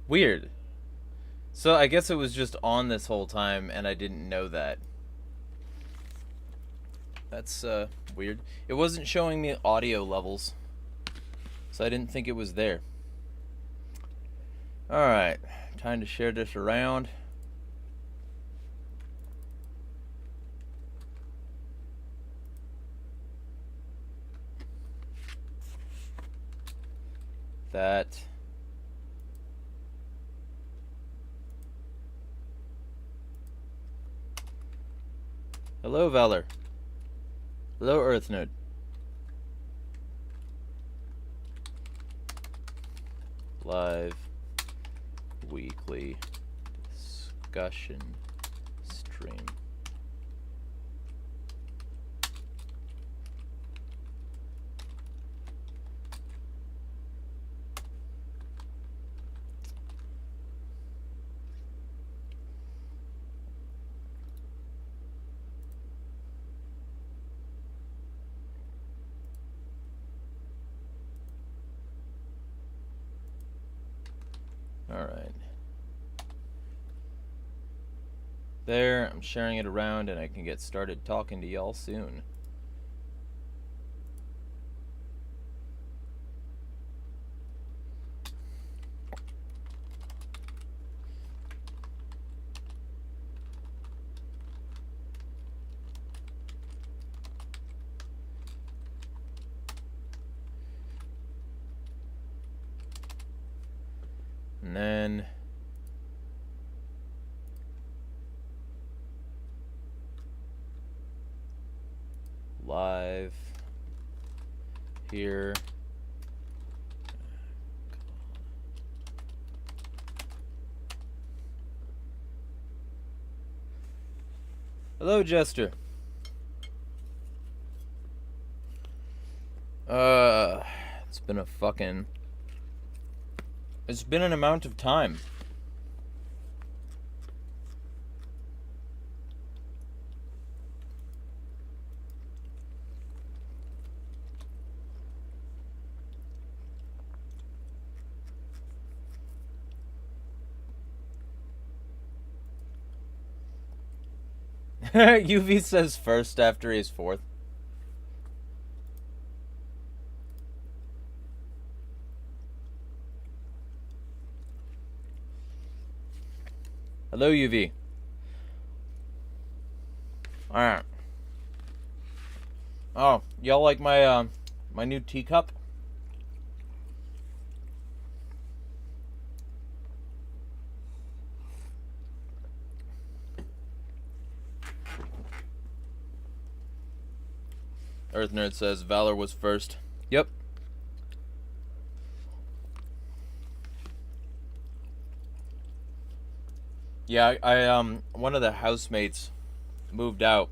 Weird. So I guess it was just on this whole time and I didn't know that. That's weird. It wasn't showing me audio levels, so I didn't think it was there. Alright, time to share this around. That. Hello, Valor. Hello, Earth Node. Live weekly discussion stream. Alright. There, I'm sharing it around and I can get started talking to y'all soon. And then live here. Hello, Jester. It's been an amount of time. UV says first after he's fourth. Hello, UV. Alright. Oh, y'all like my my new teacup? Earth Nerd says Valor was first. Yep. Yeah, I one of the housemates moved out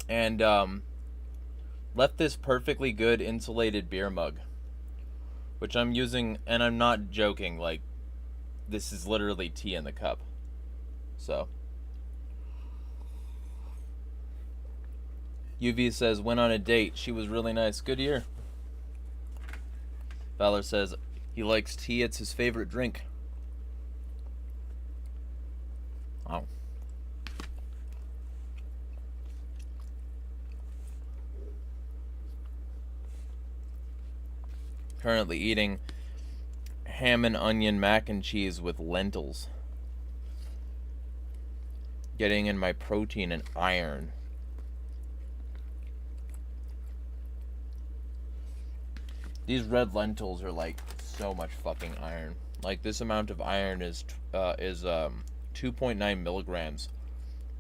and left this perfectly good insulated beer mug, which I'm using, and I'm not joking, like this is literally tea in the cup. So UV says went on a date, she was really nice. Good year. Valor says he likes tea, it's his favorite drink. Oh. Currently eating ham and onion mac and cheese with lentils. Getting in my protein and iron. These red lentils are like so much fucking iron. Like this amount of iron is 2.9 milligrams,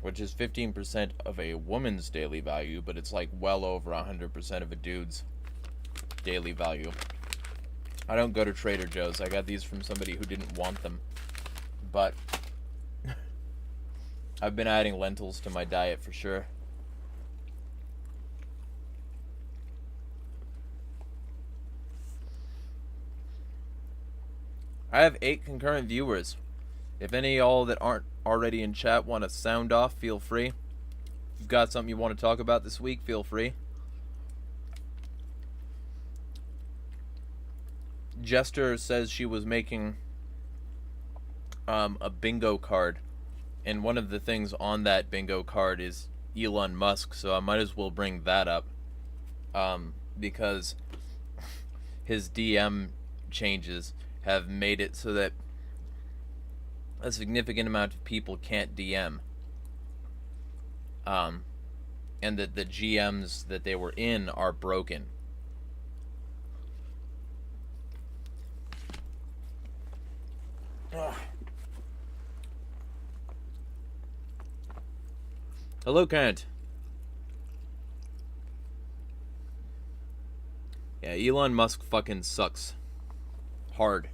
which is 15% of a woman's daily value, but it's like well over 100% of a dude's daily value. I don't go to Trader Joe's. I got these from somebody who didn't want them, but I've been adding lentils to my diet for sure. I have 8 concurrent viewers. If any of y'all that aren't already in chat want to sound off, feel free. you've got something you want to talk about this week, feel free. Jester says she was making a bingo card, and one of the things on that bingo card is Elon Musk, so I might as well bring that up, because his DM changes have made it so that a significant amount of people can't DM, and that the GMs that they were in are broken. Ugh. Hello, Kent. Yeah, Elon Musk fucking sucks. Hard.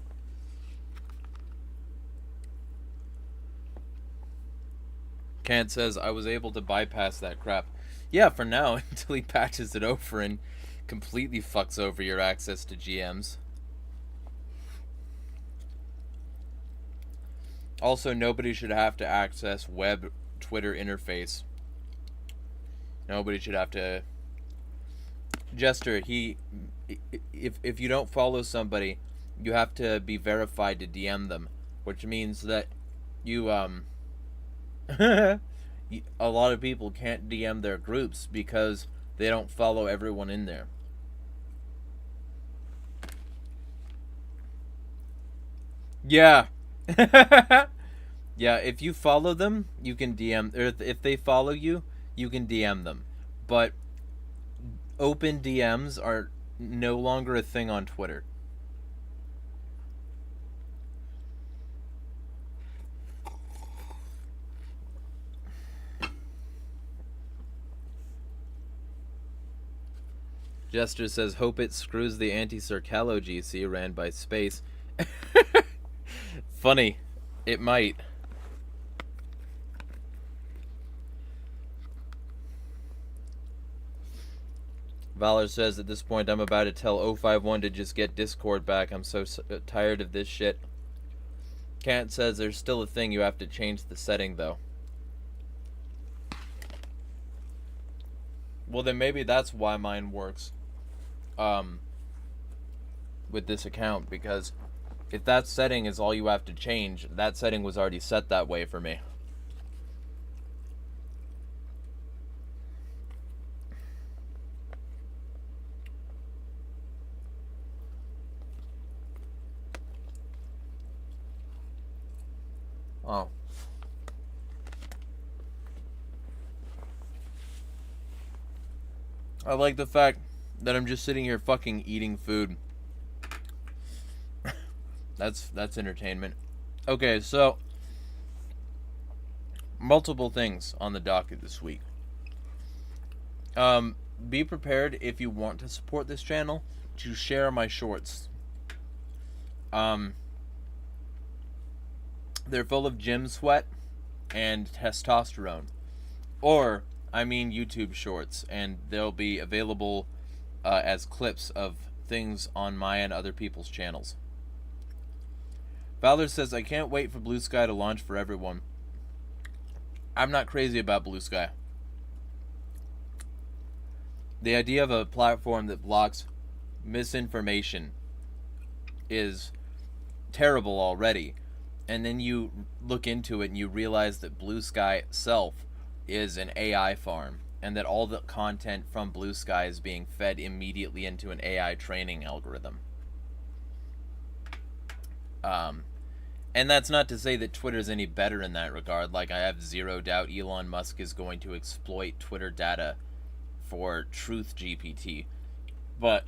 Kent says, I was able to bypass that crap. Yeah, for now, until he patches it over and completely fucks over your access to GMs. Also, nobody should have to access web Twitter interface. Nobody should have to... Jester, if you don't follow somebody, you have to be verified to DM them, which means that you, a lot of people can't DM their groups because they don't follow everyone in there. Yeah. Yeah, if you follow them, you can DM, or if they follow you, you can DM them. But open DMs are no longer a thing on Twitter. Jester says, hope it screws the anti-Circalo GC ran by Space. Funny. It might. Valor says, at this point I'm about to tell 051 to just get Discord back. I'm so tired of this shit. Kant says there's still a thing you have to change the setting though. Well, then maybe that's why mine works with this account, because if that setting is all you have to change, that setting was already set that way for me. Oh. I like the fact that I'm just sitting here fucking eating food. That's entertainment. Okay, so multiple things on the docket this week. Be prepared if you want to support this channel to share my shorts. They're full of gym sweat and testosterone. Or, I mean YouTube shorts, and they'll be available as clips of things on my and other people's channels. Valor says, I can't wait for Blue Sky to launch for everyone. I'm not crazy about Blue Sky. The idea of a platform that blocks misinformation is terrible already. And then you look into it and you realize that Blue Sky itself is an AI farm, and that all the content from Blue Sky is being fed immediately into an AI training algorithm. And that's not to say that Twitter's any better in that regard. Like, I have zero doubt Elon Musk is going to exploit Twitter data for Truth GPT. But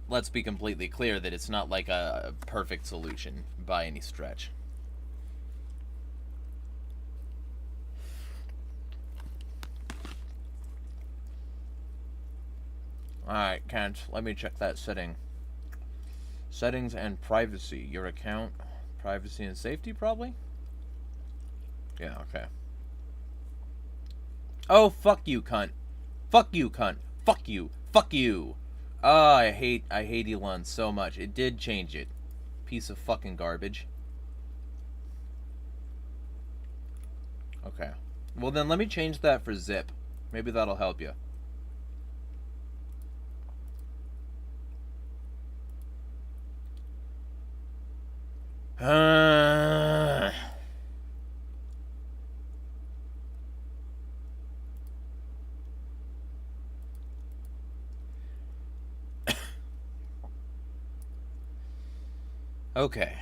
let's be completely clear that it's not like a perfect solution by any stretch. Alright, Kent, let me check that setting. Settings and privacy. Your account, privacy and safety, probably? Yeah, okay. Oh, fuck you, cunt. Fuck you, cunt. Fuck you. Fuck you. Oh, I hate Elon so much. It did change it. Piece of fucking garbage. Okay. Well, then let me change that for zip. Maybe that'll help you. Okay.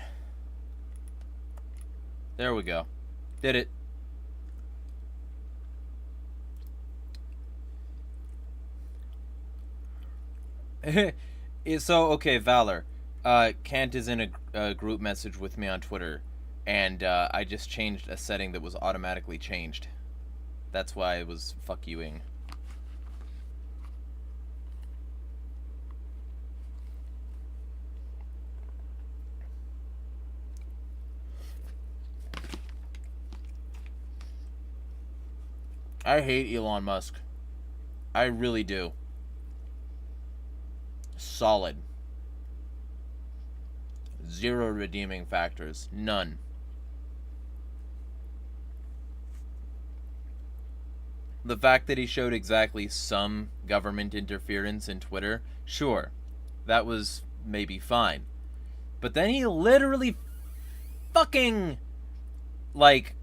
There we go. Did it. So, okay, Valor. Kant is in a group message with me on Twitter, and I just changed a setting that was automatically changed. That's why I was fuck youing. I hate Elon Musk. I really do. Solid. Zero redeeming factors. None. The fact that he showed exactly some government interference in Twitter, sure, that was maybe fine. But then he literally fucking, like,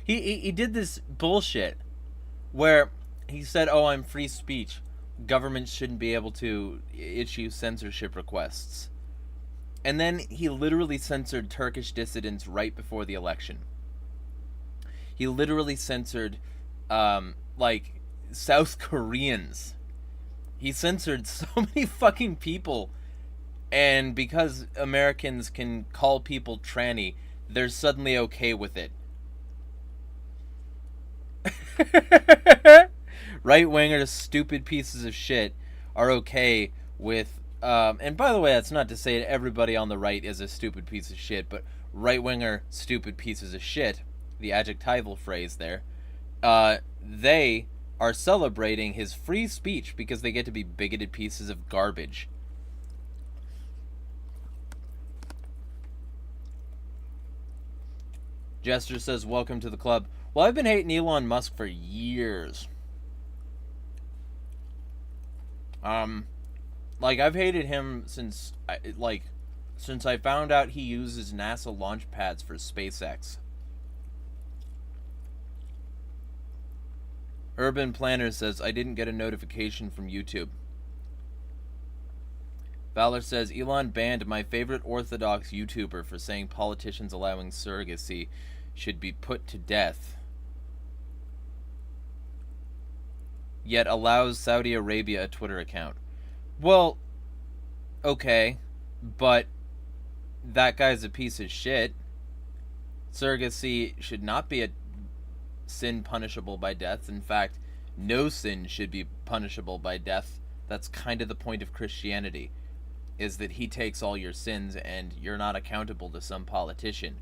he did this bullshit where he said, oh, I'm free speech. Government shouldn't be able to issue censorship requests. And then he literally censored Turkish dissidents right before the election. He literally censored, like, South Koreans. He censored so many fucking people. And because Americans can call people tranny, they're suddenly okay with it. Right-wingers, stupid pieces of shit, are okay with... and by the way, that's not to say that everybody on the right is a stupid piece of shit, but right-winger, stupid pieces of shit, the adjectival phrase there, they are celebrating his free speech because they get to be bigoted pieces of garbage. Jester says, welcome to the club. Well, I've been hating Elon Musk for years. Like, I've hated him since I found out he uses NASA launch pads for SpaceX. Urban Planner says, I didn't get a notification from YouTube. Valor says, Elon banned my favorite Orthodox YouTuber for saying politicians allowing surrogacy should be put to death, yet allows Saudi Arabia a Twitter account. Well, okay, but that guy's a piece of shit. Surrogacy should not be a sin punishable by death. In fact, no sin should be punishable by death. That's kind of the point of Christianity, is that he takes all your sins and you're not accountable to some politician.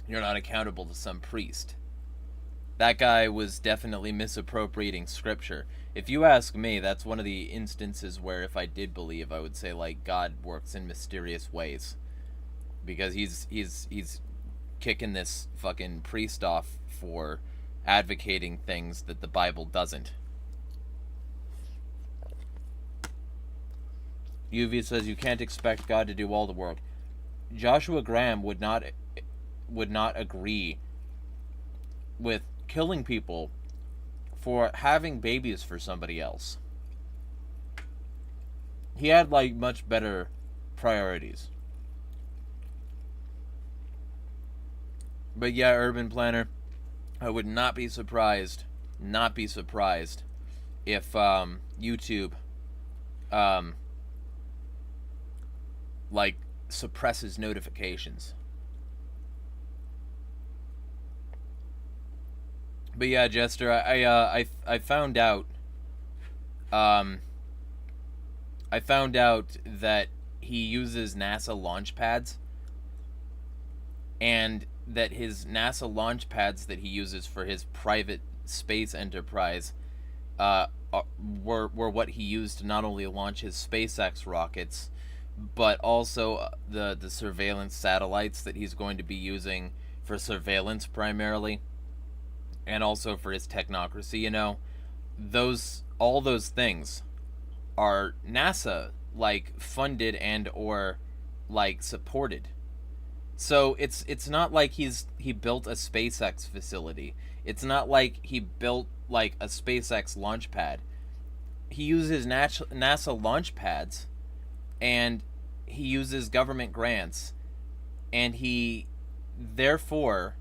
You're not accountable to some priest. That guy was definitely misappropriating scripture. If you ask me, that's one of the instances where if I did believe, I would say, like, God works in mysterious ways. Because he's kicking this fucking priest off for advocating things that the Bible doesn't. UV says, you can't expect God to do all the work. Joshua Graham would not agree with killing people for having babies for somebody else. He had, like, much better priorities. But yeah, Urban Planner, I would not be surprised if YouTube like suppresses notifications. But yeah, Jester, I found out that he uses NASA launch pads, and that his NASA launch pads that he uses for his private space enterprise were what he used to not only launch his SpaceX rockets, but also the surveillance satellites that he's going to be using for surveillance primarily. and also for his technocracy, you know, all those things are NASA like funded and or like supported. So it's not like he built a SpaceX facility. It's not like he built like a SpaceX launch pad. He uses NASA launch pads, and he uses government grants, and he therefore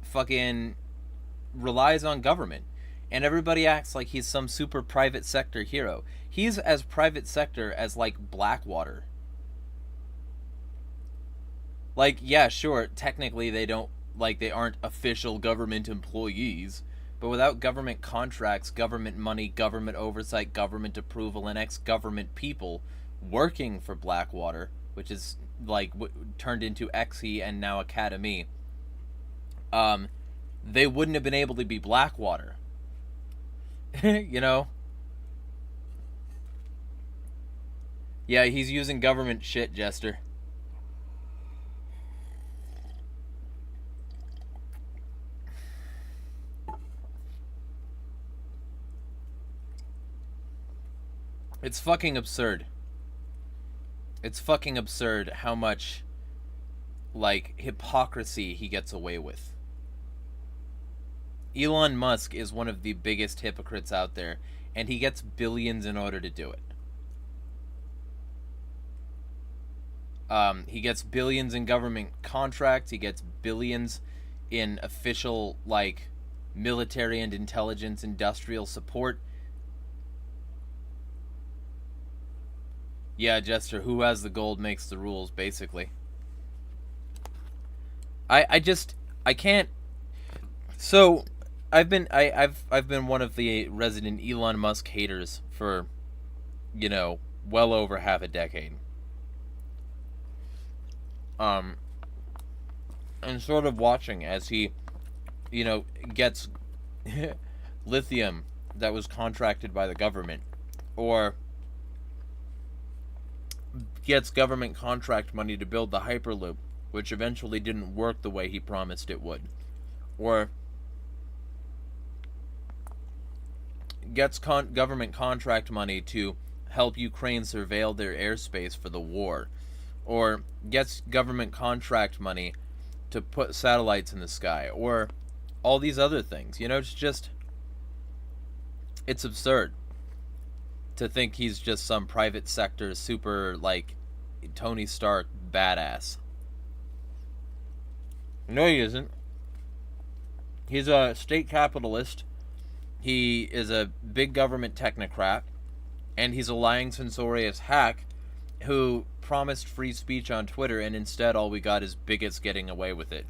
fucking relies on government. And everybody acts like he's some super private sector hero. He's as private sector as like Blackwater. Like, yeah, sure, technically they aren't official government employees, but without government contracts, government money, government oversight, government approval, and ex-government people working for Blackwater, which is like turned into XE and now Academy, they wouldn't have been able to be Blackwater. You know? Yeah, he's using government shit, Jester. It's fucking absurd. It's fucking absurd how much, like, hypocrisy he gets away with. Elon Musk is one of the biggest hypocrites out there, and he gets billions in order to do it. He gets billions in government contracts, he gets billions in official, like, military and intelligence industrial support. Yeah, Jester, who has the gold makes the rules, basically. I can't. So, I've been one of the resident Elon Musk haters for, you know, well over half a decade. And sort of watching as he, you know, gets lithium that was contracted by the government, or gets government contract money to build the Hyperloop, which eventually didn't work the way he promised it would, or gets government contract money to help Ukraine surveil their airspace for the war, or gets government contract money to put satellites in the sky, or all these other things. You know, it's absurd to think he's just some private sector super, like, Tony Stark badass. No, he isn't. He's a state capitalist. He is a big government technocrat, and he's a lying censorious hack who promised free speech on Twitter, and instead all we got is bigots getting away with it.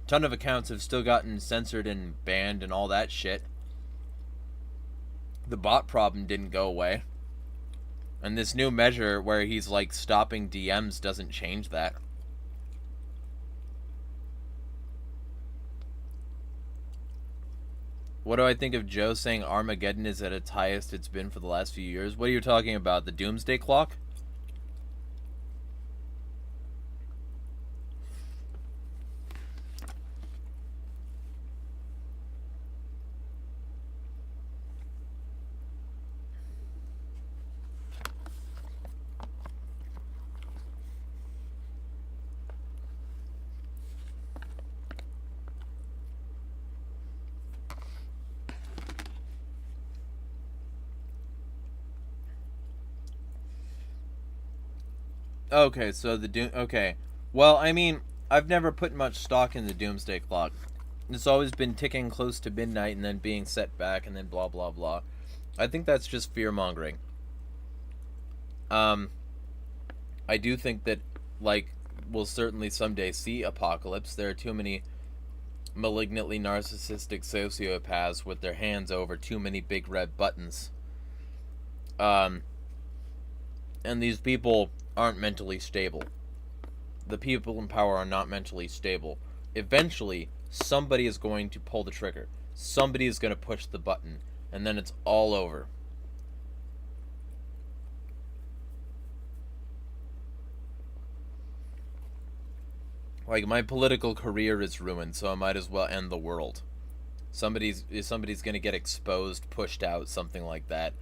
Ton of accounts have still gotten censored and banned and all that shit. The bot problem didn't go away. And this new measure where he's like stopping DMs doesn't change that. What do I think of Joe saying Armageddon is at its highest it's been for the last few years? What are you talking about? The doomsday clock? Okay, so okay. Well, I mean, I've never put much stock in the doomsday clock. It's always been ticking close to midnight and then being set back and then blah blah blah. I think that's just fear-mongering. I do think that, like, we'll certainly someday see apocalypse. There are too many malignantly narcissistic sociopaths with their hands over too many big red buttons. And these people aren't mentally stable. The people in power are not mentally stable. Eventually, somebody is going to pull the trigger. Somebody is going to push the button, and then it's all over. Like, my political career is ruined, so I might as well end the world. Somebody's gonna get exposed, pushed out, something like that,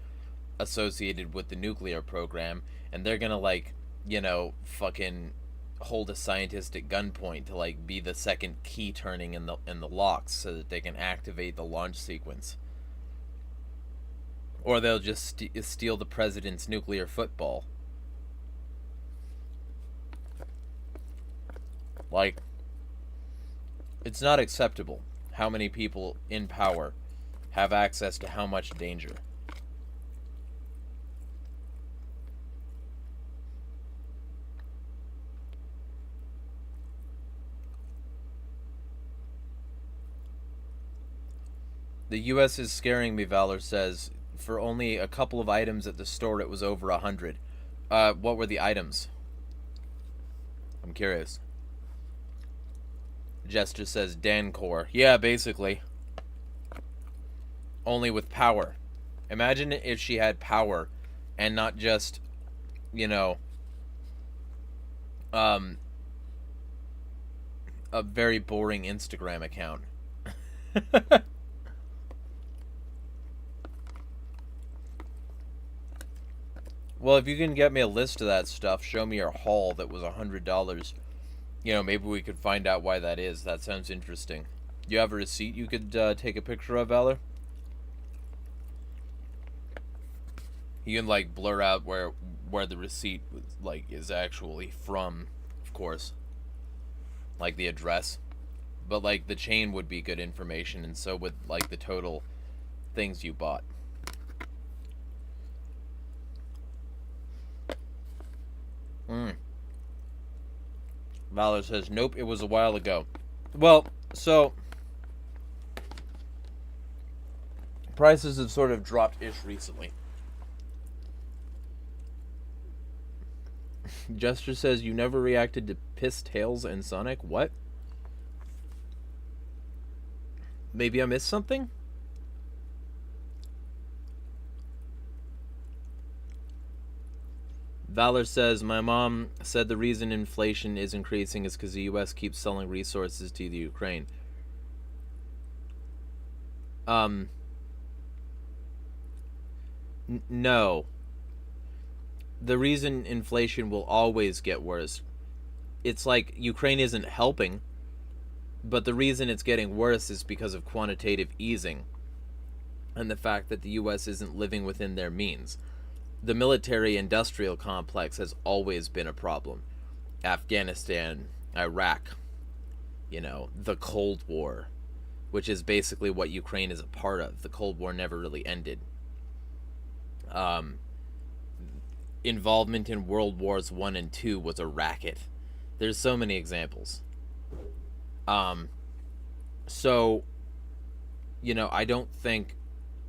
associated with the nuclear program, and they're gonna, like, you know, fucking hold a scientist at gunpoint to, like, be the second key turning in the locks so that they can activate the launch sequence. Or they'll just steal the president's nuclear football. Like, it's not acceptable how many people in power have access to how much danger. The U.S. is scaring me, Valor says. For only a couple of items at the store, it was over 100. What were the items? I'm curious. Jester says Dancor. Yeah, basically. Only with power. Imagine if she had power and not just, you know, a very boring Instagram account. Well, if you can get me a list of that stuff, show me your haul that was $100. You know, maybe we could find out why that is. That sounds interesting. You have a receipt you could take a picture of, Valor? You can, like, blur out where the receipt, like, is actually from, of course. Like, the address. But, like, the chain would be good information, and so would, like, the total things you bought. Valor says, nope, it was a while ago. Well, so prices have sort of dropped-ish recently. Jester says, you never reacted to Piss, Tails, and Sonic? What? Maybe I missed something? Valor says, my mom said the reason inflation is increasing is because the U.S. keeps selling resources to the Ukraine. No. The reason inflation will always get worse, it's like Ukraine isn't helping, but the reason it's getting worse is because of quantitative easing and the fact that the U.S. isn't living within their means. The military-industrial complex has always been a problem. Afghanistan, Iraq, you know, the Cold War, which is basically what Ukraine is a part of. The Cold War never really ended. Involvement in World Wars I and II was a racket. There's so many examples. So, you know, I don't think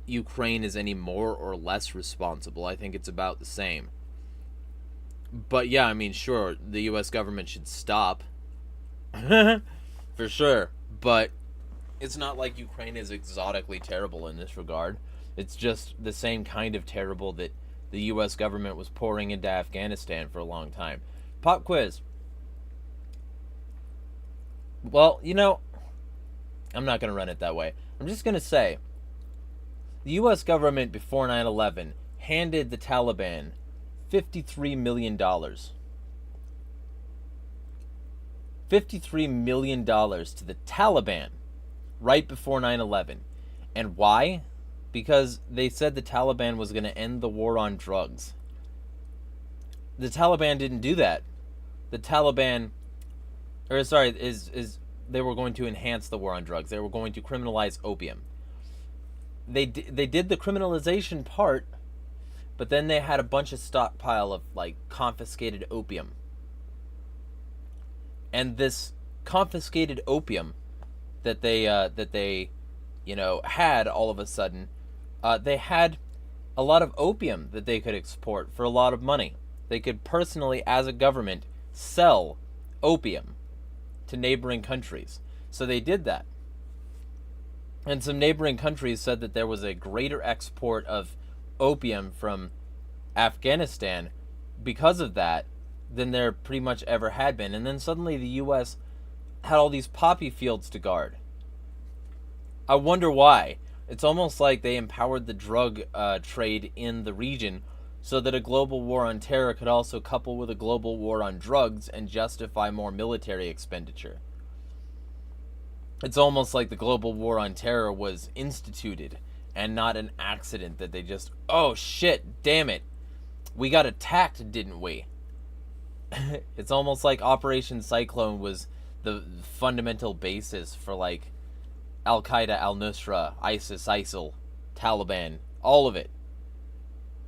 Ukraine is any more or less responsible. I think it's about the same. But yeah, I mean, sure, the U.S. government should stop. For sure. But it's not like Ukraine is exotically terrible in this regard. It's just the same kind of terrible that the U.S. government was pouring into Afghanistan for a long time. Pop quiz. Well, you know, I'm not going to run it that way. I'm just going to say, the U.S. government before 9/11 handed the Taliban $53 million. $53 million to the Taliban right before 9/11. And why? Because they said the Taliban was going to end the war on drugs. The Taliban didn't do that. The Taliban, they were going to enhance the war on drugs. They were going to criminalize opium. They did the criminalization part, but then they had a bunch of stockpile of, like, confiscated opium. And this confiscated opium that they you know, had all of a sudden, they had a lot of opium that they could export for a lot of money. They could personally, as a government, sell opium to neighboring countries. So they did that. And some neighboring countries said that there was a greater export of opium from Afghanistan because of that than there pretty much ever had been. And then suddenly the U.S. had all these poppy fields to guard. I wonder why. It's almost like they empowered the drug trade in the region so that a global war on terror could also couple with a global war on drugs and justify more military expenditure. It's almost like the global war on terror was instituted and not an accident that they just, oh shit, damn it, we got attacked, didn't we? It's almost like Operation Cyclone was the fundamental basis for like Al-Qaeda, Al-Nusra, ISIS, ISIL, Taliban, all of it.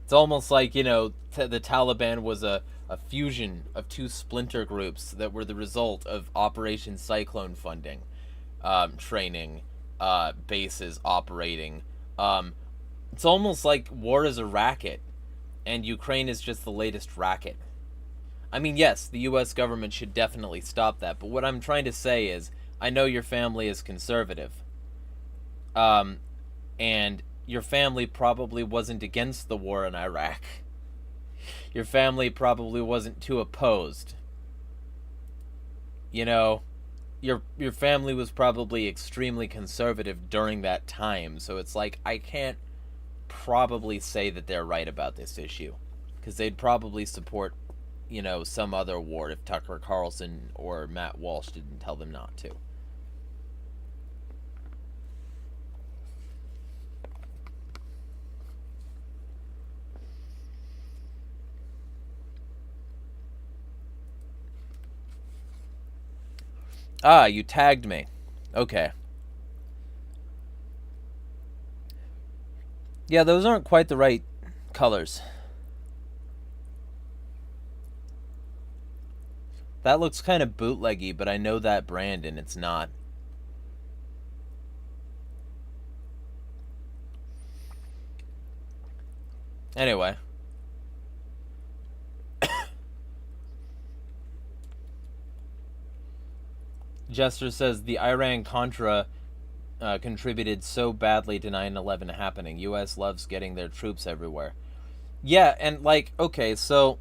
It's almost like, you know, the Taliban was a fusion of two splinter groups that were the result of Operation Cyclone funding, training, bases operating. It's almost like war is a racket, and Ukraine is just the latest racket. I mean, yes, the U.S. government should definitely stop that, but what I'm trying to say is, I know your family is conservative. And your family probably wasn't against the war in Iraq. Your family probably wasn't too opposed. You know, your family was probably extremely conservative during that time, so it's like, I can't probably say that they're right about this issue, because they'd probably support, you know, some other war if Tucker Carlson or Matt Walsh didn't tell them not to. Ah, you tagged me. Okay. Yeah, those aren't quite the right colors. That looks kind of bootleggy, but I know that brand and it's not. Anyway. Jester says the Iran-Contra contributed so badly to 9/11 happening. U.S. loves getting their troops everywhere. Yeah, and like, okay, so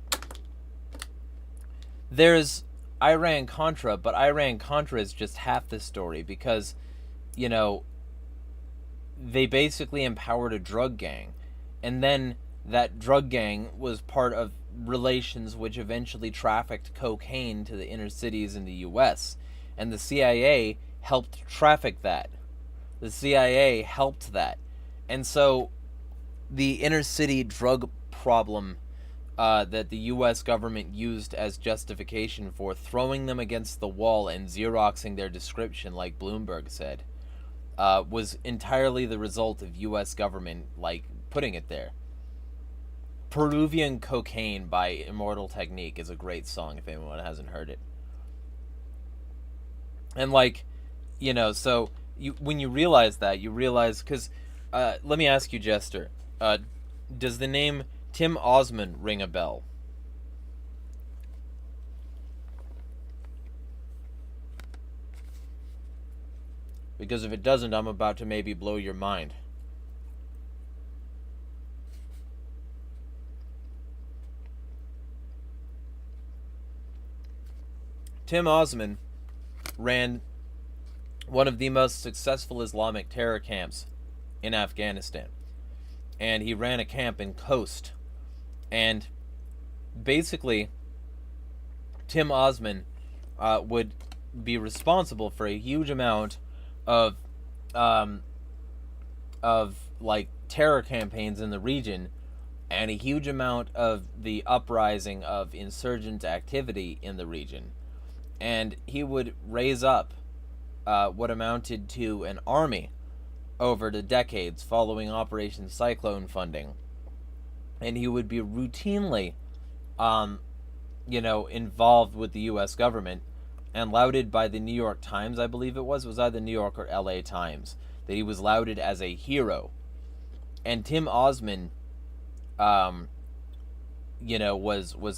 there's Iran-Contra, but Iran-Contra is just half the story because, you know, they basically empowered a drug gang, and then that drug gang was part of relations which eventually trafficked cocaine to the inner cities in the U.S., and the CIA helped traffic that. The CIA helped that. And so the inner city drug problem that the U.S. government used as justification for throwing them against the wall and Xeroxing their description, like Bloomberg said, was entirely the result of U.S. government, like, putting it there. Peruvian Cocaine by Immortal Technique is a great song if anyone hasn't heard it. And, like, you know, so when you realize that, you realize, because, let me ask you, Jester, does the name Tim Osman ring a bell? Because if it doesn't, I'm about to maybe blow your mind. Tim Osman ran one of the most successful Islamic terror camps in Afghanistan. And he ran a camp in Khost. And basically, Tim Osman would be responsible for a huge amount of like terror campaigns in the region, and a huge amount of the uprising of insurgent activity in the region. And he would raise up what amounted to an army over the decades following Operation Cyclone funding. And he would be routinely, involved with the U.S. government, and lauded by the New York Times, I believe it was either New York or L.A. Times, that he was lauded as a hero. And Tim Osman, was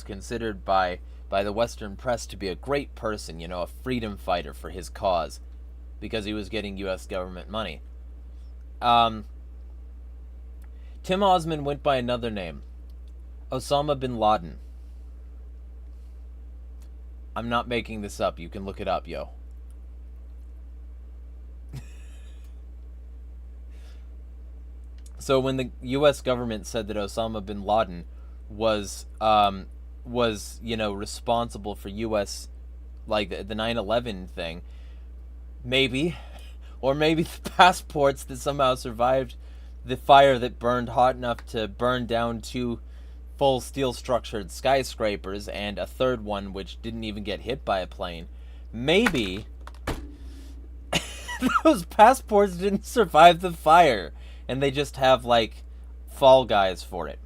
considered by the Western press to be a great person, a freedom fighter for his cause, because he was getting U.S. government money. Tim Osman went by another name, Osama bin Laden. I'm not making this up. You can look it up, yo. So when the U.S. government said that Osama bin Laden was responsible for U.S. like the 9/11 thing, maybe, or maybe the passports that somehow survived the fire that burned hot enough to burn down 2 full steel structured skyscrapers and a third one which didn't even get hit by a plane. Maybe those passports didn't survive the fire and they just have like fall guys for it.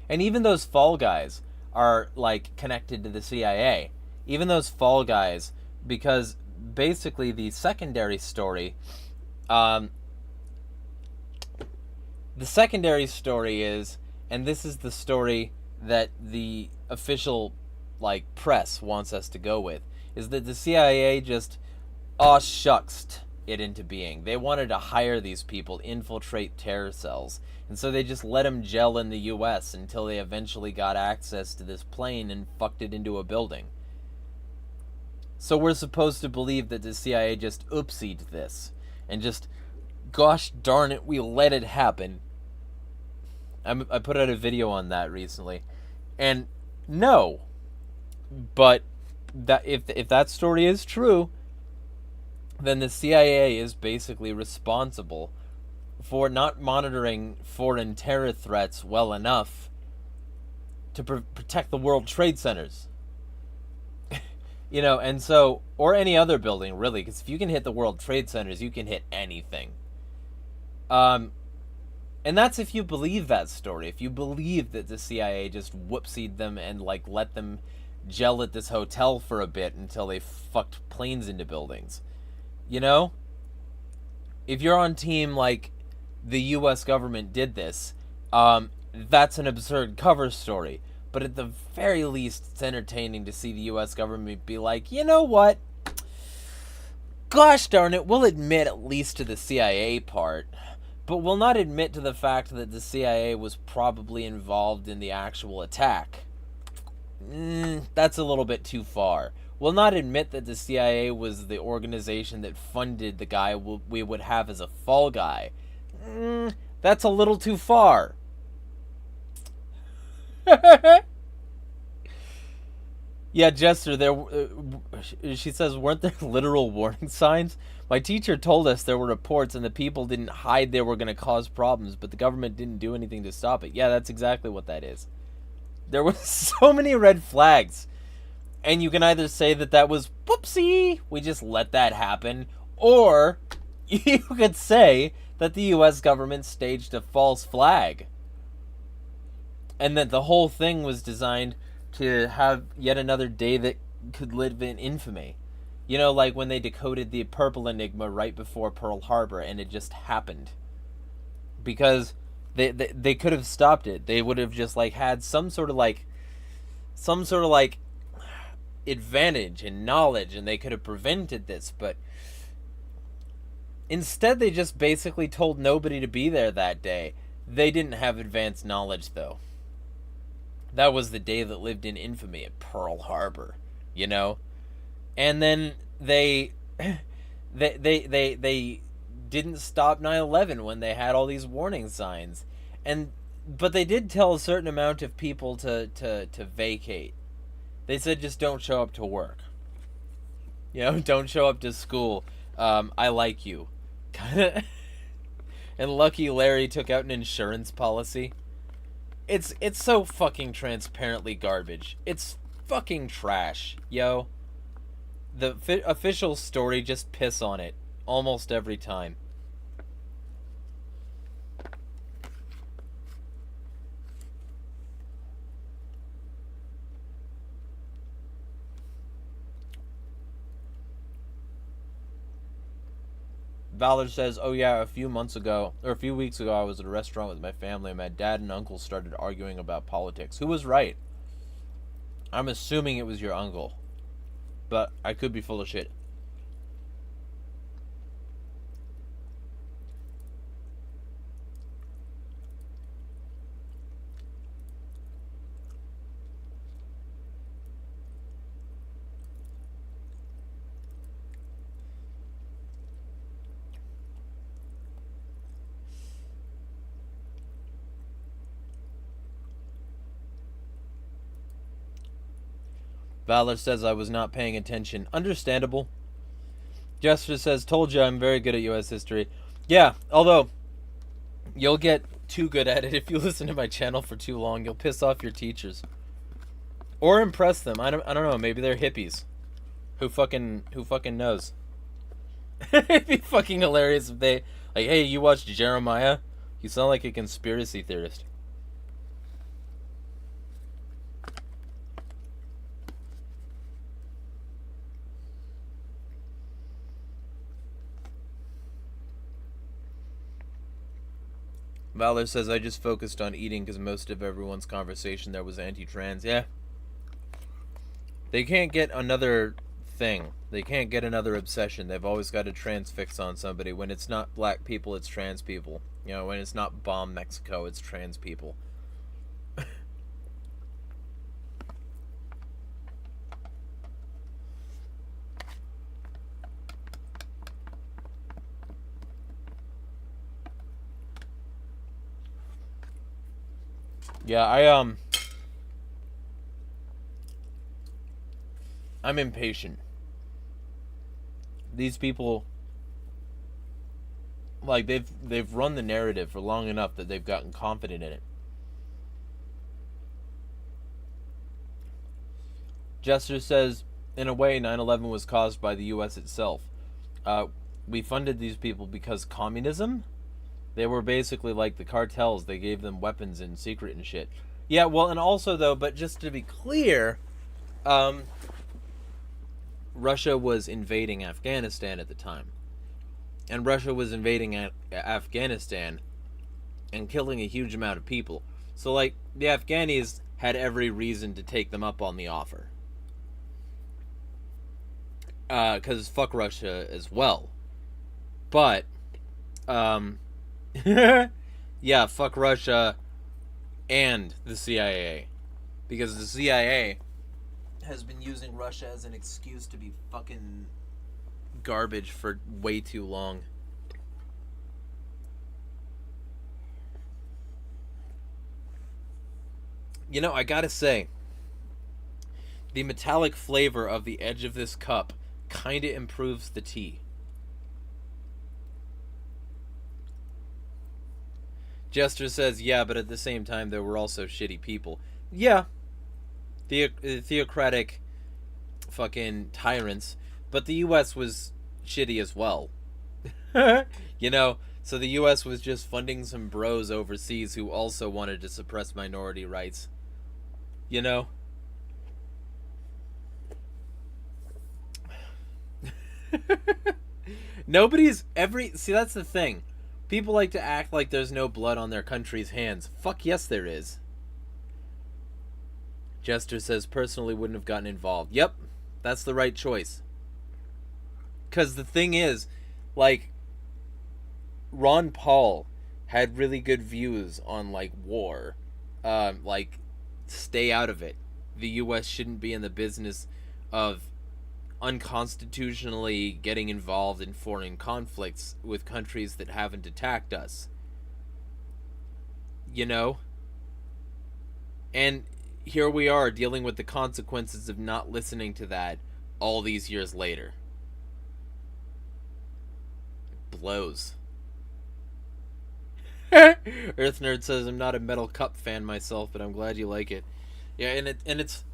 And even those fall guys are like connected to the CIA. Even those fall guys, because basically the secondary story is, and this is the story that the official like press wants us to go with, is that the CIA just shucksed it into being. They wanted to hire these people, infiltrate terror cells, and so they just let them gel in the US until they eventually got access to this plane and fucked it into a building. So we're supposed to believe that the CIA just oopsied this and just, gosh darn it, we let it happen. I put out a video on that recently, and no, but that if that story is true, then the CIA is basically responsible for not monitoring foreign terror threats well enough to protect the World Trade Centers. And so, or any other building, really, because if you can hit the World Trade Centers, you can hit anything. And that's if you believe that story. If you believe that the CIA just whoopsied them and like let them gel at this hotel for a bit until they fucked planes into buildings. If you're on team like the US government did this, that's an absurd cover story. But at the very least, it's entertaining to see the US government be like, you know what? Gosh darn it, we'll admit at least to the CIA part, but we'll not admit to the fact that the CIA was probably involved in the actual attack. That's a little bit too far. We'll not admit that the CIA was the organization that funded the guy we would have as a fall guy. That's a little too far. Yeah, Jester, she says, weren't there literal warning signs? My teacher told us there were reports and the people didn't hide they were going to cause problems, but the government didn't do anything to stop it. Yeah, that's exactly what that is. There were so many red flags. And you can either say that was, whoopsie, we just let that happen, or you could say that the U.S. government staged a false flag. And that the whole thing was designed to have yet another day that could live in infamy. Like when they decoded the purple enigma right before Pearl Harbor, and it just happened. Because they could have stopped it. They would have just like had some sort of advantage and knowledge, and they could have prevented this, but instead they just basically told nobody to be there that day. They didn't have advanced knowledge, though. That was the day that lived in infamy at Pearl Harbor, and then they didn't stop 9/11 when they had all these warning signs, but they did tell a certain amount of people to vacate. They said just don't show up to work. Don't show up to school. I like you. And Lucky Larry took out an insurance policy. It's so fucking transparently garbage. It's fucking trash, yo. The official story, just piss on it almost every time. Valor says, oh yeah, a few weeks ago, I was at a restaurant with my family and my dad and uncle started arguing about politics. Who was right? I'm assuming it was your uncle, but I could be full of shit. Valor says I was not paying attention. Understandable. Jester says, told you I'm very good at U.S. history. Yeah, although you'll get too good at it if you listen to my channel for too long. You'll piss off your teachers. Or impress them. I don't know. Maybe they're hippies. Who fucking knows? It'd be fucking hilarious if they, like, hey, you watched Jeremiah? You sound like a conspiracy theorist. Valor says, I just focused on eating because most of everyone's conversation there was anti-trans. Yeah. They can't get another thing. They can't get another obsession. They've always got a transfix on somebody. When it's not black people, it's trans people. You know, when it's not Bomb Mexico, it's trans people. Yeah, I'm impatient. These people, like, they've run the narrative for long enough that they've gotten confident in it. Jester says, in a way, 9/11 was caused by the U.S. itself. We funded these people because communism? They were basically like the cartels. They gave them weapons in secret and shit. Yeah, well, and also, though, but just to be clear, Russia was invading Afghanistan at the time. And Russia was invading Afghanistan and killing a huge amount of people. So, like, the Afghanis had every reason to take them up on the offer. Because fuck Russia as well. But, yeah, fuck Russia and the CIA. Because the CIA has been using Russia as an excuse to be fucking garbage for way too long. You know, I gotta say, the metallic flavor of the edge of this cup kinda improves the tea. Jester says, yeah, but at the same time, there were also shitty people. Yeah. Theocratic fucking tyrants. But the U.S. was shitty as well. You know, so the U.S. was just funding some bros overseas who also wanted to suppress minority rights. You know? See, that's the thing. People like to act like there's no blood on their country's hands. Fuck yes, there is. Jester says, personally wouldn't have gotten involved. Yep, that's the right choice. Because the thing is, like, Ron Paul had really good views on, like, war. Like, stay out of it. The U.S. shouldn't be in the business of unconstitutionally getting involved in foreign conflicts with countries that haven't attacked us. You know? And here we are dealing with the consequences of not listening to that all these years later. It blows. Earth Nerd says, I'm not a Metal Cup fan myself, but I'm glad you like it. Yeah, and it's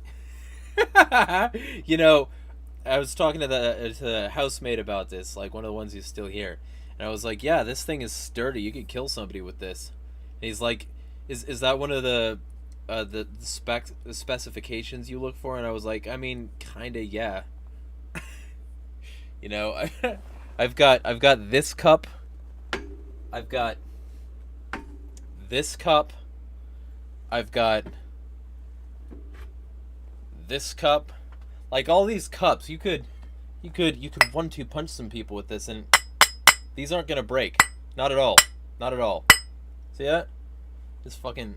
you know, I was talking to the housemate about this, like one of the ones who's still here, and I was like, yeah, this thing is sturdy. You could kill somebody with this. And he's like, is that one of the specifications you look for? And I was like, I mean, kinda, yeah. You know, I've got this cup. I've got this cup. I've got this cup. Like, all these cups, you could 1-2 punch some people with this, and these aren't gonna break. Not at all. Not at all. See that? Just fucking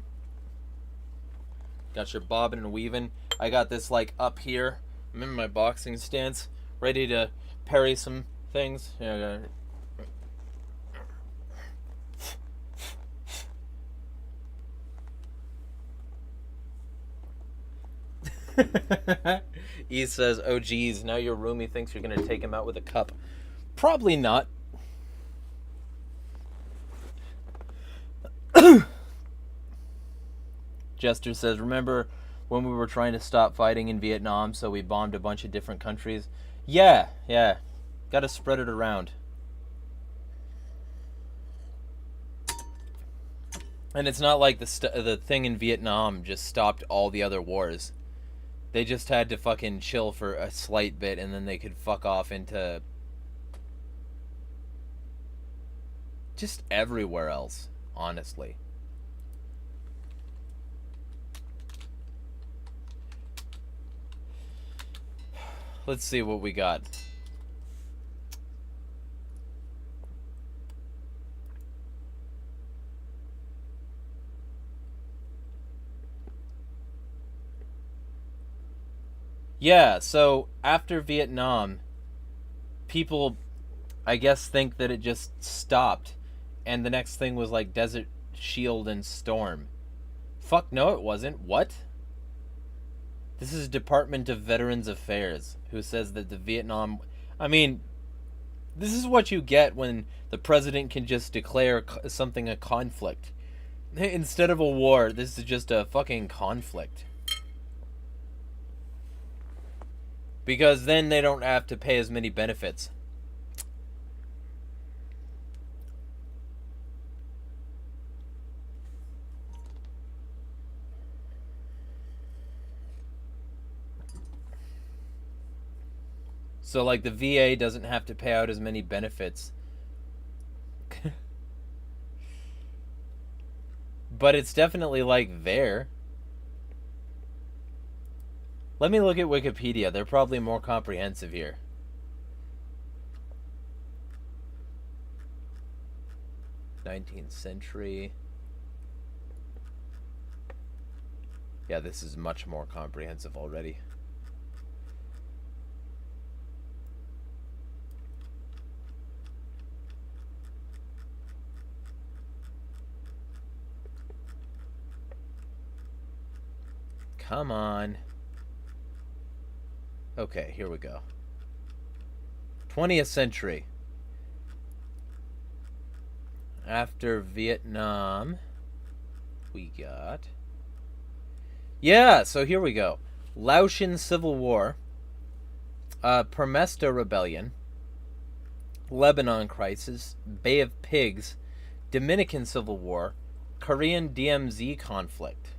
got your bobbing and weaving. I got this, like, up here. I'm in my boxing stance, ready to parry some things. Yeah, I got it. E says, oh geez, now your roomie thinks you're going to take him out with a cup. Probably not. Jester says, remember when we were trying to stop fighting in Vietnam, so we bombed a bunch of different countries? Yeah. Gotta spread it around. And it's not like the thing in Vietnam just stopped all the other wars. They just had to fucking chill for a slight bit, and then they could fuck off into just everywhere else, honestly. Let's see what we got. Yeah, so after Vietnam, people, I guess, think that it just stopped, and the next thing was like Desert Shield and Storm. Fuck no, it wasn't. What? This is Department of Veterans Affairs, who says that the Vietnam... I mean, this is what you get when the president can just declare something a conflict. Instead of a war, this is just a fucking conflict. Because then they don't have to pay as many benefits. So, like, the VA doesn't have to pay out as many benefits. But it's definitely, like, there. Let me look at Wikipedia. They're probably more comprehensive here. '19th century. Yeah, this is much more comprehensive already. Come on. Okay, here we go. 20th century. After Vietnam, we got... Yeah, so here we go. Laotian Civil War, Permesta Rebellion, Lebanon Crisis, Bay of Pigs, Dominican Civil War, Korean DMZ conflict,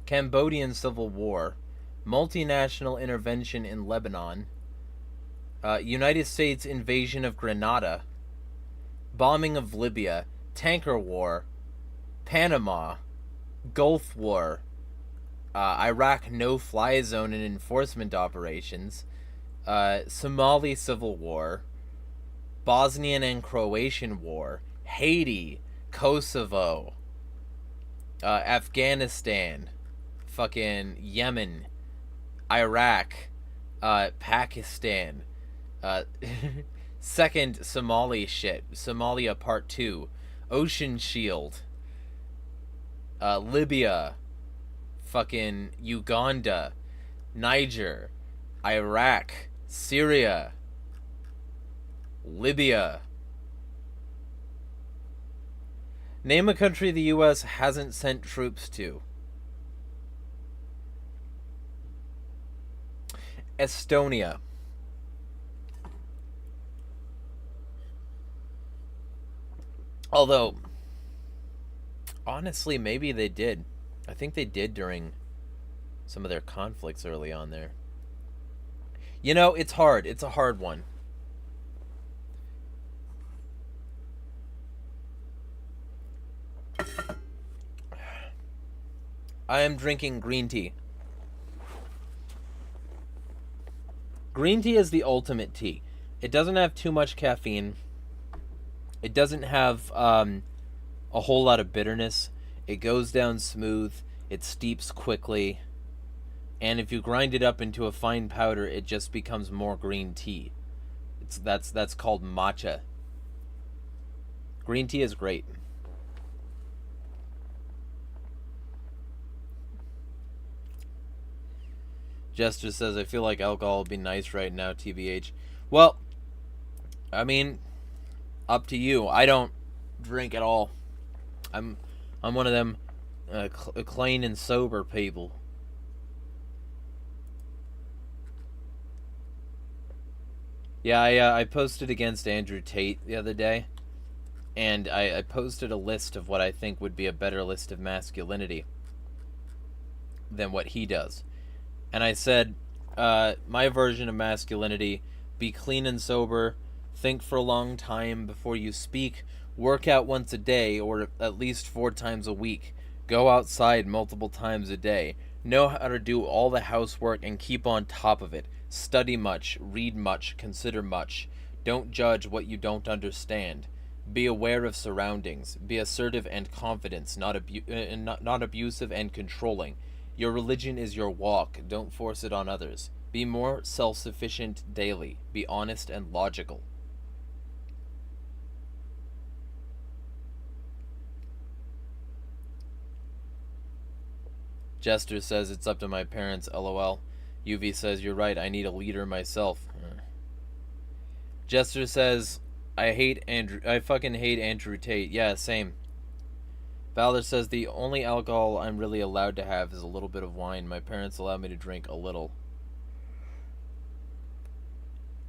Cambodian Civil War, multinational intervention in Lebanon, United States invasion of Grenada, bombing of Libya, tanker war, Panama, Gulf War, Iraq no-fly zone and enforcement operations, Somali Civil War, Bosnian and Croatian War, Haiti, Kosovo, Afghanistan, fucking Yemen, Iraq, Pakistan, second Somali shit, Somalia Part 2, Ocean Shield, Libya, fucking Uganda, Niger, Iraq, Syria, Libya. Name a country the U.S. hasn't sent troops to. Estonia. Although, honestly, maybe they did. I think they did during some of their conflicts early on there. You know, it's hard. It's a hard one. I am drinking green tea. Green tea is the ultimate tea. It doesn't have too much caffeine. It doesn't have a whole lot of bitterness. It goes down smooth. It steeps quickly. And if you grind it up into a fine powder, it just becomes more green tea. That's called matcha. Green tea is great. Jester says, I feel like alcohol would be nice right now, TBH. Well, I mean, up to you. I don't drink at all. I'm one of them clean and sober people. Yeah, I posted against Andrew Tate the other day, and I posted a list of what I think would be a better list of masculinity than what he does. And I said, my version of masculinity, be clean and sober, think for a long time before you speak, work out once a day or at least 4 times a week, go outside multiple times a day, know how to do all the housework and keep on top of it, study much, read much, consider much, don't judge what you don't understand, be aware of surroundings, be assertive and confident, not abusive and controlling. Your religion is your walk, don't force it on others. Be more self-sufficient daily, be honest and logical. Jester says, it's up to my parents, lol. UV says, you're right, I need a leader myself. Jester says, I fucking hate Andrew Tate. Yeah, same. Valor says, the only alcohol I'm really allowed to have is a little bit of wine. My parents allow me to drink a little.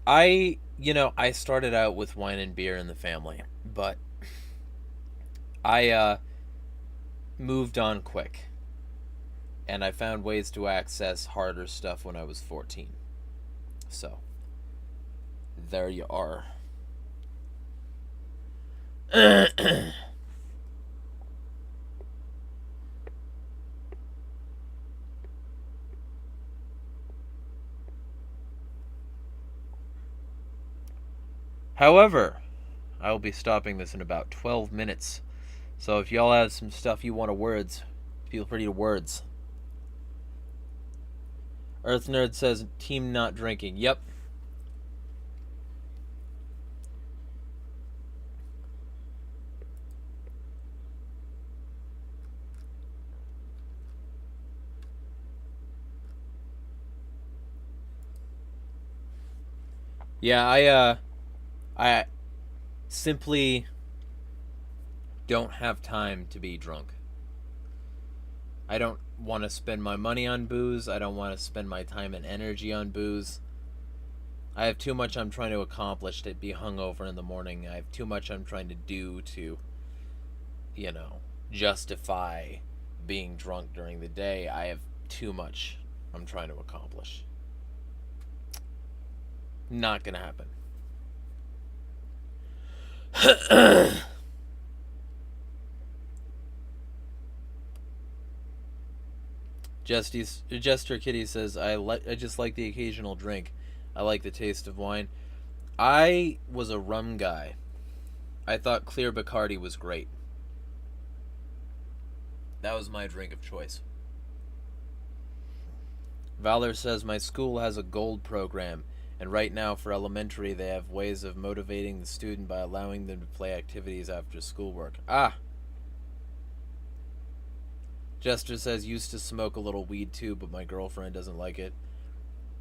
I started out with wine and beer in the family, but I moved on quick. And I found ways to access harder stuff when I was 14. So, there you are. However, I will be stopping this in about 12 minutes. So if y'all have some stuff you want to words, feel free to words. Earth Nerd says, team not drinking. Yep. Yeah, I simply don't have time to be drunk. I don't want to spend my money on booze. I don't want to spend my time and energy on booze. I have too much I'm trying to accomplish to be hungover in the morning. I have too much I'm trying to do to, justify being drunk during the day. I have too much I'm trying to accomplish. Not gonna happen. Jester Kitty says, I just like the occasional drink. I like the taste of wine. I was a rum guy. I thought clear Bacardi was great. That was my drink of choice. Valor says, my school has a gold program, and right now for elementary they have ways of motivating the student by allowing them to play activities after schoolwork. Ah! Jester says, used to smoke a little weed too, but my girlfriend doesn't like it.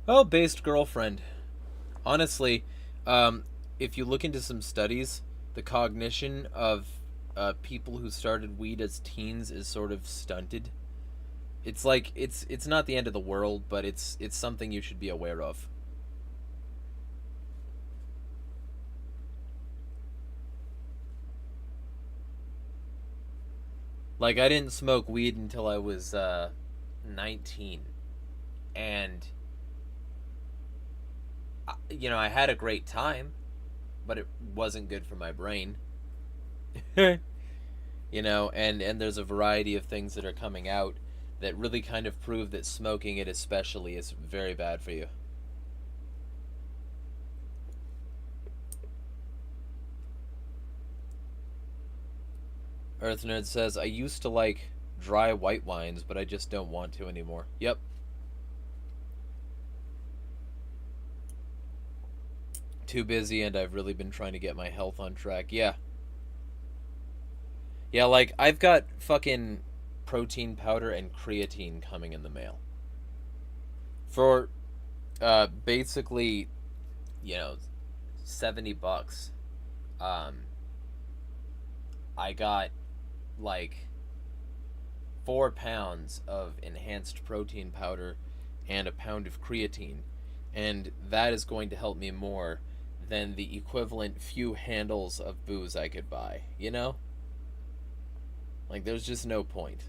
Oh, based girlfriend. Honestly, if you look into some studies, the cognition of people who started weed as teens is sort of stunted. It's like, it's not the end of the world, but it's something you should be aware of. Like, I didn't smoke weed until I was 19. And, I had a great time, but it wasn't good for my brain. And there's a variety of things that are coming out that really kind of prove that smoking it especially is very bad for you. Earth Nerd says, I used to like dry white wines, but I just don't want to anymore. Yep. Too busy, and I've really been trying to get my health on track. Yeah. Yeah, like, I've got fucking protein powder and creatine coming in the mail. For basically, you know, $70, I got like 4 pounds of enhanced protein powder and a pound of creatine, and that is going to help me more than the equivalent few handles of booze I could buy, you know? Like, there's just no point.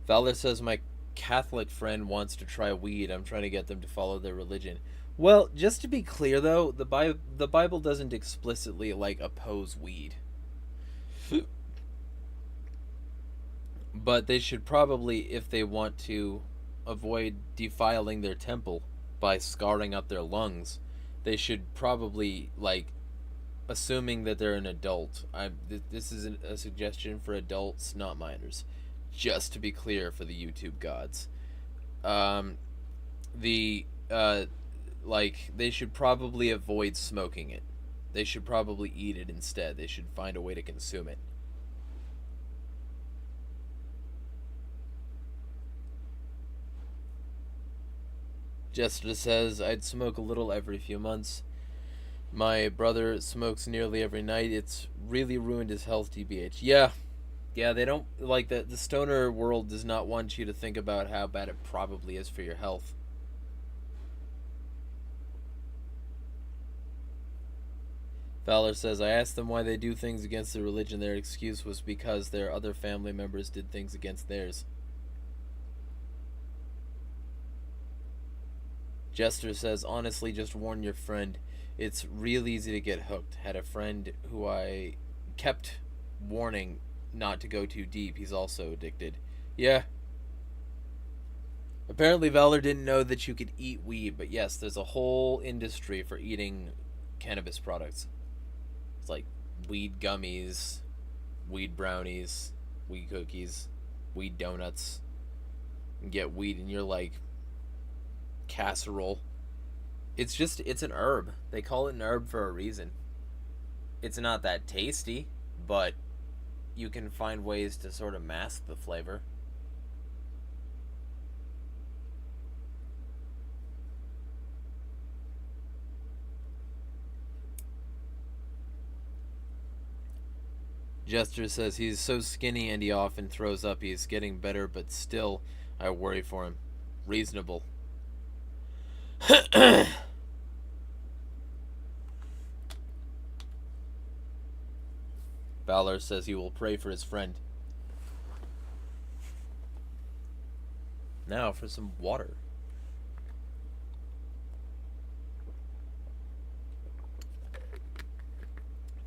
Valor says, my Catholic friend wants to try weed. I'm trying to get them to follow their religion. Well, just to be clear, though, the Bible doesn't explicitly, like, oppose weed. But they should probably, if they want to avoid defiling their temple by scarring up their lungs, they should probably, like, assuming that they're an adult. This is a suggestion for adults, not minors. Just to be clear for the YouTube gods. They should probably avoid smoking it. They should probably eat it instead. They should find a way to consume it. Jester says, I'd smoke a little every few months. My brother smokes nearly every night. It's really ruined his health, TBH. Yeah, they don't, like, the stoner world does not want you to think about how bad it probably is for your health. Valor says, I asked them why they do things against their religion. Their excuse was because their other family members did things against theirs. Jester says, honestly, just warn your friend. It's real easy to get hooked. Had a friend who I kept warning not to go too deep. He's also addicted. Yeah. Apparently Valor didn't know that you could eat weed, but yes, there's a whole industry for eating cannabis products. It's like weed gummies, weed brownies, weed cookies, weed donuts. You get weed in your, like, casserole. It's an herb. They call it an herb for a reason. It's not that tasty, but you can find ways to sort of mask the flavor. Jester says he's so skinny and he often throws up. He's getting better, but still, I worry for him. Reasonable. Valor says he will pray for his friend. Now for some water.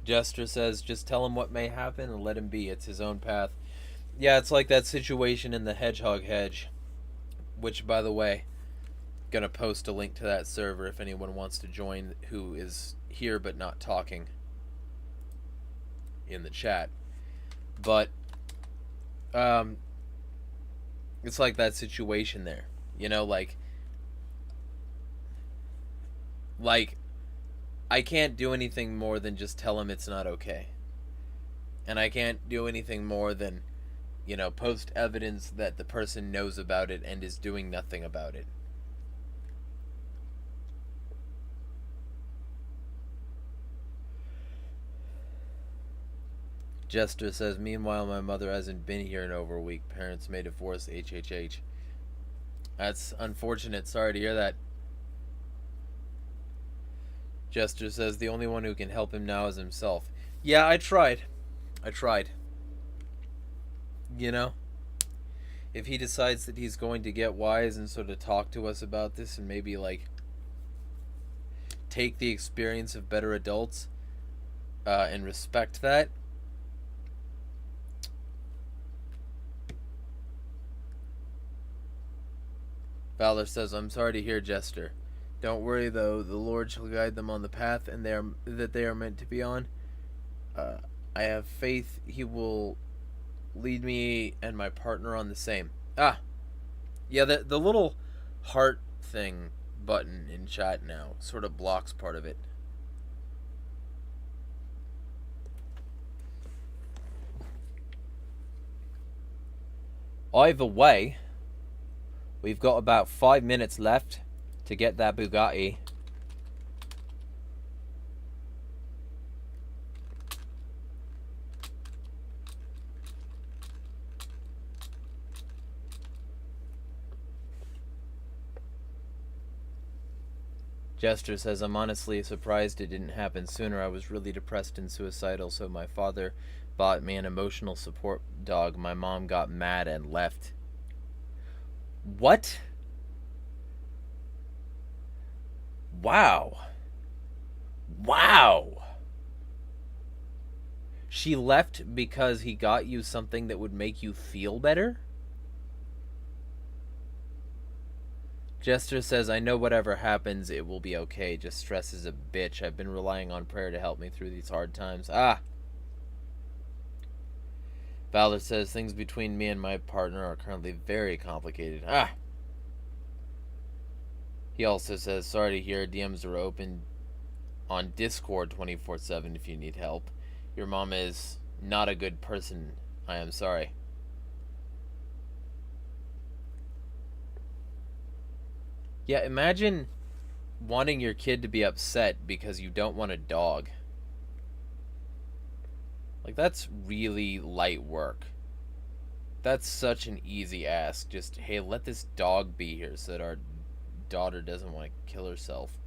Jester says, just tell him what may happen and let him be. It's his own path. Yeah, it's like that situation in the Hedgehog Hedge. Which, by the way, gonna post a link to that server if anyone wants to join who is here but not talking in the chat. But it's like that situation there, you know, like I can't do anything more than just tell him it's not okay, and I can't do anything more than, you know, post evidence that the person knows about it and is doing nothing about it. Jester says, meanwhile, my mother hasn't been here in over a week. Parents may divorce, HHH. That's unfortunate. Sorry to hear that. Jester says, the only one who can help him now is himself. Yeah, I tried. You know? If he decides that he's going to get wise and sort of talk to us about this and maybe, like, take the experience of better adults and respect that, Valor says, I'm sorry to hear, Jester. Don't worry, though. The Lord shall guide them on the path and that they are meant to be on. I have faith he will lead me and my partner on the same. Ah, yeah, the little heart thing button in chat now sort of blocks part of it. Either way, we've got about 5 minutes left to get that Bugatti. Jester says, I'm honestly surprised it didn't happen sooner. I was really depressed and suicidal, so my father bought me an emotional support dog. My mom got mad and left. What? Wow. Wow. She left because he got you something that would make you feel better? Jester says, I know whatever happens, it will be okay. Just stress is a bitch. I've been relying on prayer to help me through these hard times. Ah. Valor says, things between me and my partner are currently very complicated. Ah. He also says, sorry to hear, DMs are open on Discord 24/7 if you need help. Your mom is not a good person. I am sorry. Yeah, imagine wanting your kid to be upset because you don't want a dog. Like, that's really light work. That's such an easy ask. Just, hey, let this dog be here so that our daughter doesn't want to kill herself.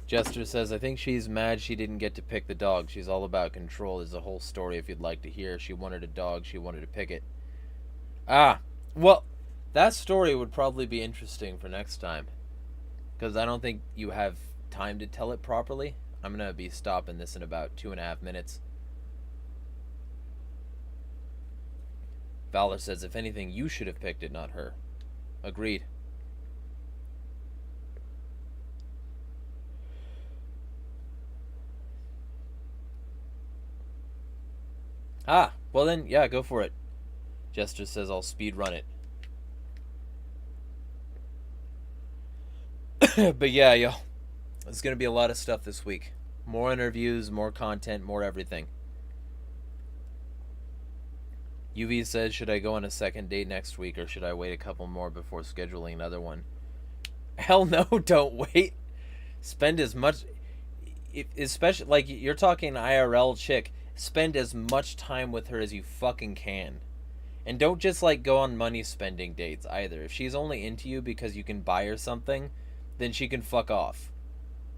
Jester says, I think she's mad she didn't get to pick the dog. She's all about control. There's a whole story if you'd like to hear. She wanted a dog. She wanted to pick it. Ah, well, that story would probably be interesting for next time. Because I don't think you have time to tell it properly. I'm going to be stopping this in about 2.5 minutes. Valor says, if anything, you should have picked it, not her. Agreed. Ah, well then, yeah, go for it. Jester says I'll speed run it. But yeah, yo, there's going to be a lot of stuff this week. More interviews, more content, more everything. UV says, should I go on a second date next week or should I wait a couple more before scheduling another one? Hell no, don't wait. Spend as much, especially, like, you're talking IRL chick. Spend as much time with her as you fucking can. And don't just, like, go on money spending dates either. If she's only into you because you can buy her something, then she can fuck off.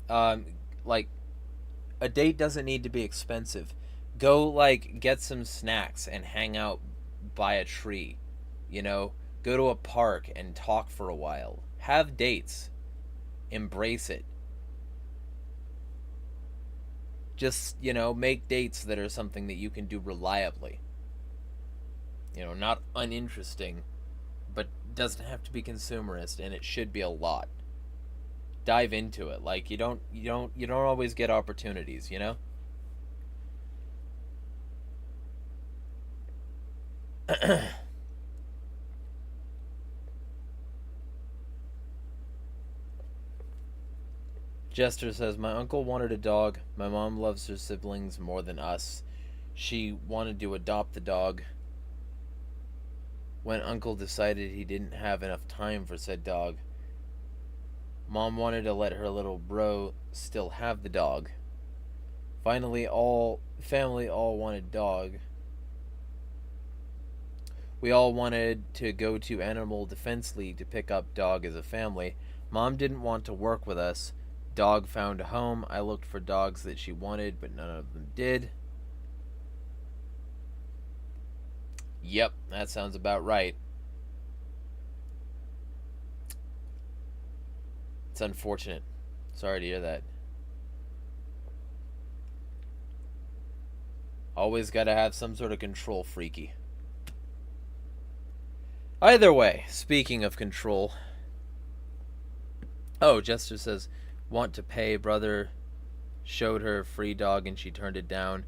Like, a date doesn't need to be expensive. Go, like, get some snacks and hang out by a tree. You know? Go to a park and talk for a while. Have dates. Embrace it. Just, you know, make dates that are something that you can do reliably. You know, not uninteresting, but doesn't have to be consumerist, and it should be a lot. Dive into it. Like, you don't always get opportunities, you know? Jester says, my uncle wanted a dog. My mom loves her siblings more than us. She wanted to adopt the dog. When uncle decided he didn't have enough time for said dog, mom wanted to let her little bro still have the dog. Finally, family all wanted dog. We all wanted to go to Animal Defense League to pick up dog as a family. Mom didn't want to work with us. Dog found a home. I looked for dogs that she wanted, but none of them did. Yep, that sounds about right. It's unfortunate. Sorry to hear that. Always gotta have some sort of control freaky. Either way, speaking of control. Oh, Jester says, want to pay. Brother showed her a free dog and she turned it down.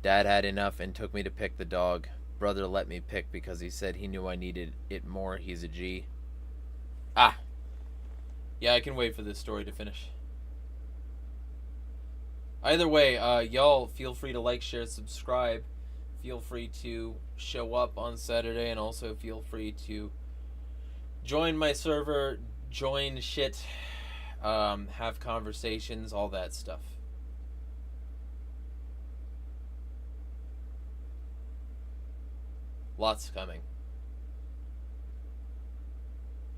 Dad had enough and took me to pick the dog. Brother let me pick because he said he knew I needed it more. He's a G. Ah. Yeah, I can wait for this story to finish. Either way, y'all feel free to like, share, subscribe. Feel free to show up on Saturday, and also feel free to join my server, join shit, have conversations, all that stuff. Lots coming.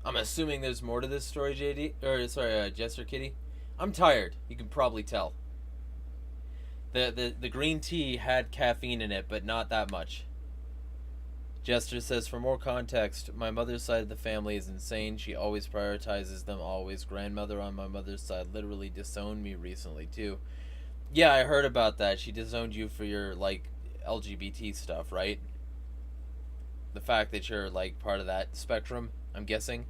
I'm assuming there's more to this story, Jester Kitty. I'm tired. You can probably tell. The green tea had caffeine in it, but not that much. Jester says, for more context, my mother's side of the family is insane. She always prioritizes them, always. Grandmother on my mother's side literally disowned me recently, too. Yeah, I heard about that. She disowned you for your, like, LGBT stuff, right? The fact that you're, like, part of that spectrum, I'm guessing.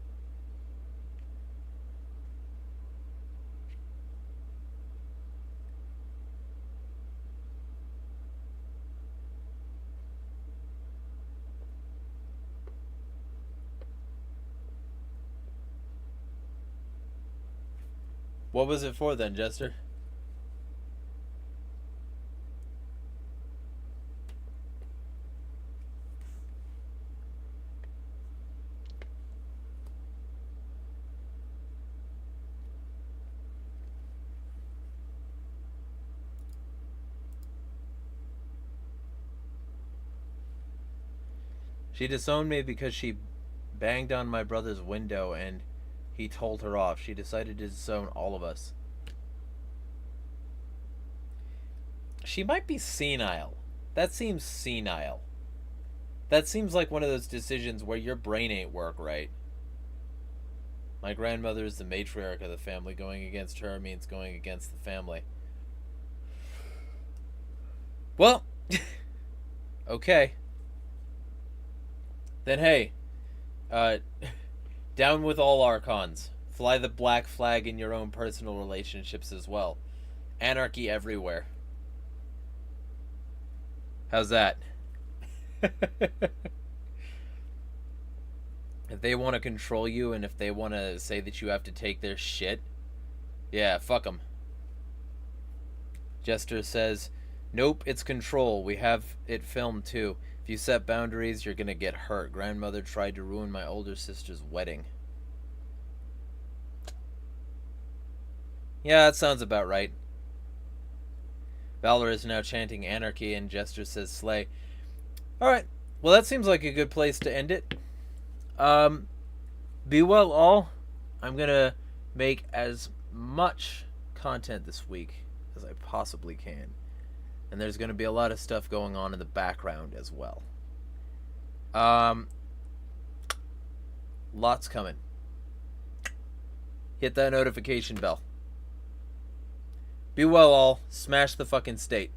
What was it for then, Jester? She disowned me because she banged on my brother's window and he told her off. She decided to disown all of us. She might be senile. That seems senile. That seems like one of those decisions where your brain ain't work right. My grandmother is the matriarch of the family. Going against her means going against the family. Well, okay. Then hey, down with all archons. Fly the black flag in your own personal relationships as well. Anarchy everywhere. How's that? If they want to control you and if they want to say that you have to take their shit, yeah, fuck them. Jester says, nope, it's control. We have it filmed too. If you set boundaries, you're gonna get hurt. Grandmother tried to ruin my older sister's wedding. Yeah, that sounds about right. Valor is now chanting anarchy and Jester says slay. Alright, well that seems like a good place to end it. Be well all. I'm gonna make as much content this week as I possibly can. And there's gonna be a lot of stuff going on in the background as well. Lots coming. Hit that notification bell. Be well all. Smash the fucking state.